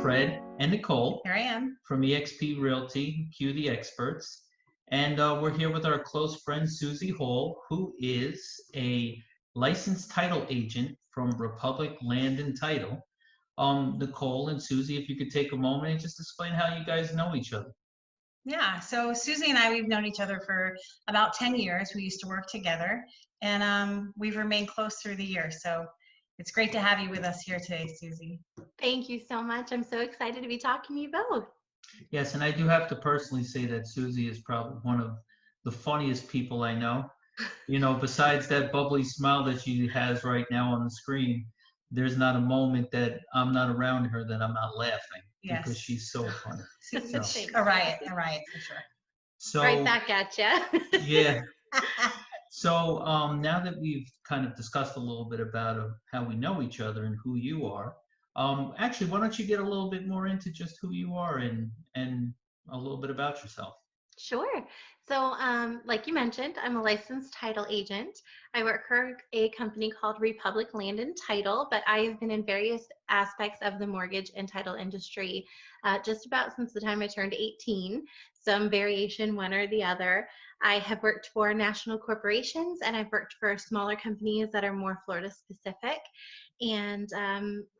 Fred and Nicole Here I am. from eXp Realty, Q the Experts. And we're here with our close friend Suzy Hall, who is a licensed title agent from Republic Land and Title. Nicole and Suzy, if you could take a moment and just explain how you guys know each other. Yeah, so Suzy and I, we've known each other for about 10 years. We used to work together, and we've remained close through the years. So it's great to have you with us here today, Suzy. Thank you so much. I'm so excited to be talking to you both. Yes, and I do have to personally say that Suzy is probably one of the funniest people I know. You know, besides that bubbly smile that she has right now on the screen, there's not a moment that I'm not around her that I'm not laughing because Yes. she's so funny. It's So, a riot for sure. Right so back at you. yeah. So now that we've kind of discussed a little bit about how we know each other and who you are, actually, why don't you get a little bit more into just who you are and a little bit about yourself? Sure. So, like you mentioned, I'm a licensed title agent. I work for a company called Republic Land and Title, but I have been in various aspects of the mortgage and title industry just about since the time I turned 18, some variation, one or the other. I have worked for national corporations and I've worked for smaller companies that are more Florida specific. And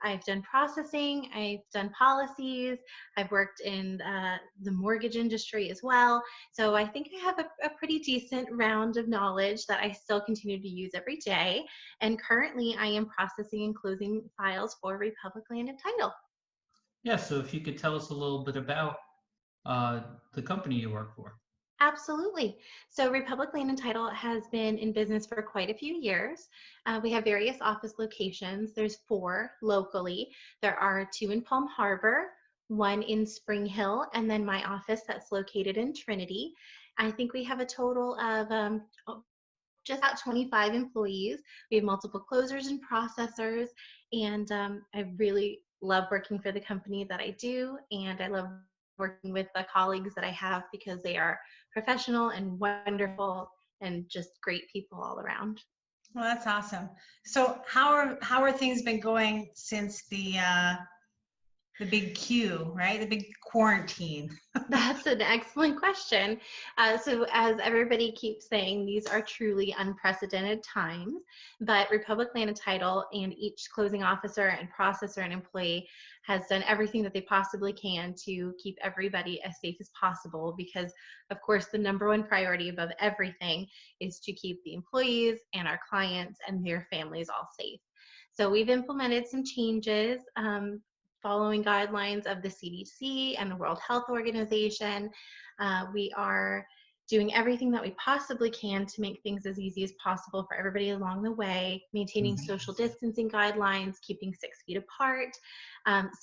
I've done processing, I've done policies, I've worked in the mortgage industry as well. So I think I have a pretty decent round of knowledge that I still continue to use every day. And currently I am processing and closing files for Republic Land and Title. Yeah, so if you could tell us a little bit about uh, the company you work for. Absolutely. So Republic Land and Title has been in business for quite a few years. We have various office locations. There's 4 locally. There are 2 in Palm Harbor, 1 in Spring Hill, and then my office that's located in Trinity. I think we have a total of just about 25 employees. We have multiple closers and processors, and I really love working for the company that I do, and I love working with the colleagues that I have because they are professional and wonderful and just great people all around. Well, that's awesome. So how are things been going since the big Q, right? The big quarantine. That's an excellent question. So, as everybody keeps saying, these are truly unprecedented times. But Republic Land and Title and each closing officer and processor and employee has done everything that they possibly can to keep everybody as safe as possible. Because, of course, the #1 priority above everything is to keep the employees and our clients and their families all safe. So, we've implemented some changes. Following guidelines of the CDC and the World Health Organization. We are doing everything that we possibly can to make things as easy as possible for everybody along the way, maintaining Mhm. social distancing guidelines, keeping 6 feet apart,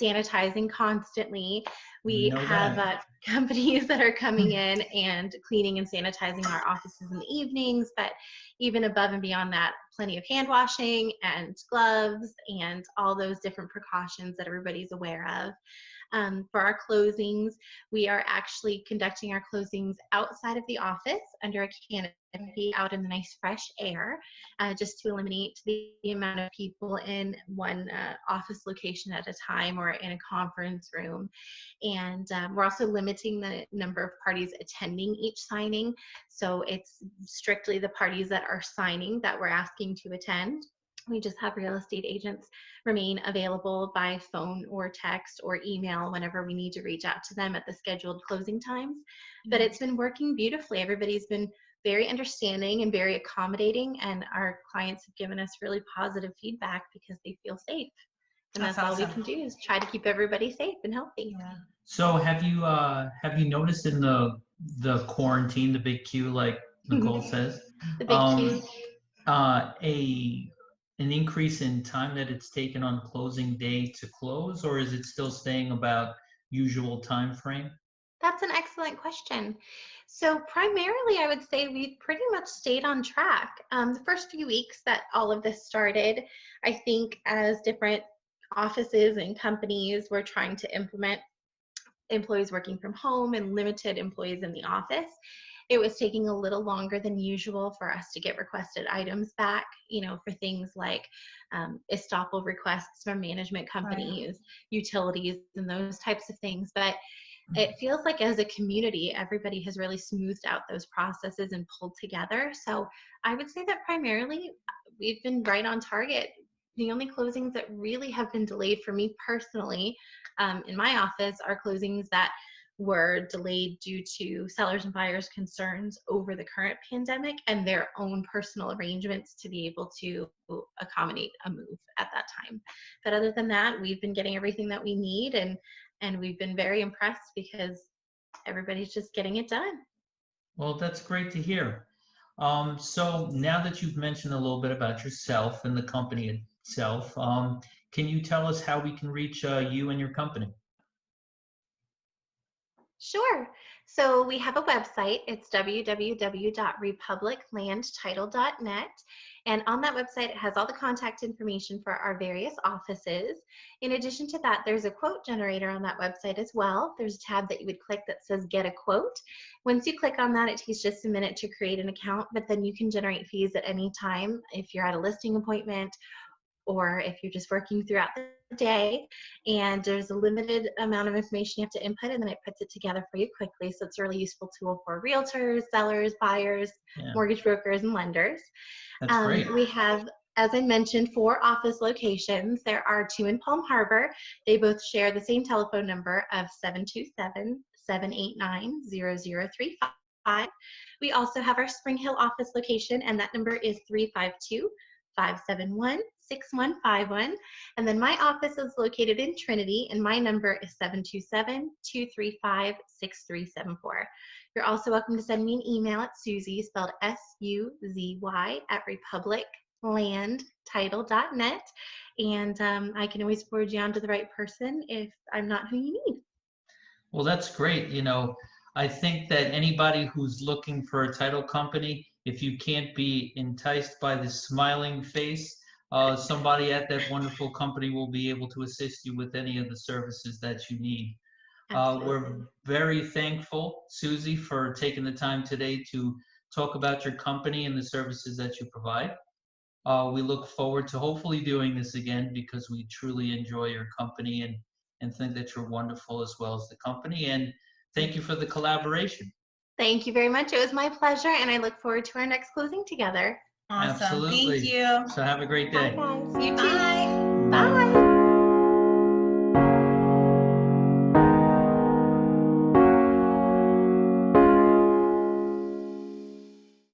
sanitizing constantly. We We know have that. companies that are coming in and cleaning and sanitizing our offices in the evenings, but even above and beyond that, plenty of hand washing and gloves and all those different precautions that everybody's aware of. For our closings, we are actually conducting our closings outside of the office under a canopy out in the nice fresh air, just to eliminate the amount of people in one office location at a time or in a conference room. And we're also limiting the number of parties attending each signing. So it's strictly the parties that are signing that we're asking to attend. We just have real estate agents remain available by phone or text or email whenever we need to reach out to them at the scheduled closing times. But it's been working beautifully. Everybody's been very understanding and very accommodating, and our clients have given us really positive feedback because they feel safe. And That's that's all we awesome. can do is try to keep everybody safe and healthy. Yeah. So have you noticed in the quarantine, the big Q, like Nicole says, The big um, Q. a an increase in time that it's taken on closing day to close, or is it still staying about usual time frame? That's an excellent question. So primarily, I would say we've pretty much stayed on track. The first few weeks that all of this started, I think as different offices and companies were trying to implement employees working from home and limited employees in the office, it was taking a little longer than usual for us to get requested items back, for things like estoppel requests from management companies, utilities, and those types of things. But it feels like as a community, everybody has really smoothed out those processes and pulled together. So I would say that primarily we've been right on target. The only closings that really have been delayed for me personally in my office are closings that were delayed due to sellers and buyers' concerns over the current pandemic and their own personal arrangements to be able to accommodate a move at that time. But other than that, we've been getting everything that we need, and we've been very impressed because everybody's just getting it done. Well, that's great to hear. So now that you've mentioned a little bit about yourself and the company itself, can you tell us how we can reach you and your company? Sure. So we have a website. It's www.republiclandtitle.net. And on that website, it has all the contact information for our various offices. In addition to that, there's a quote generator on that website as well. There's a tab that you would click that says Get a Quote. Once you click on that, it takes just a minute to create an account, but then you can generate fees at any time if you're at a listing appointment or if you're just working throughout the day. And there's a limited amount of information you have to input, and then it puts it together for you quickly. So it's a really useful tool for realtors, sellers, buyers, Yeah, mortgage brokers, and lenders. that's great. We have, as I mentioned, 4 office locations. There are 2 in Palm Harbor. They both share the same telephone number of 727-789-0035. We also have our Spring Hill office location, and that number is 352-571-6151. And then my office is located in Trinity, and my number is 727-235-6374. You're also welcome to send me an email at Suzy, spelled SUZY, at republiclandtitle.net. And I can always forward you on to the right person if I'm not who you need. Well, that's great. I think that anybody who's looking for a title company, if you can't be enticed by the smiling face, somebody at that wonderful company will be able to assist you with any of the services that you need. We're very thankful, Suzy, for taking the time today to talk about your company and the services that you provide. We look forward to hopefully doing this again because we truly enjoy your company and think that you're wonderful as well as the company. And thank you for the collaboration. Thank you very much. It was my pleasure, and I look forward to our next closing together. Awesome. Absolutely. Thank you. So have a great Bye, day. guys. You too. Bye. Bye.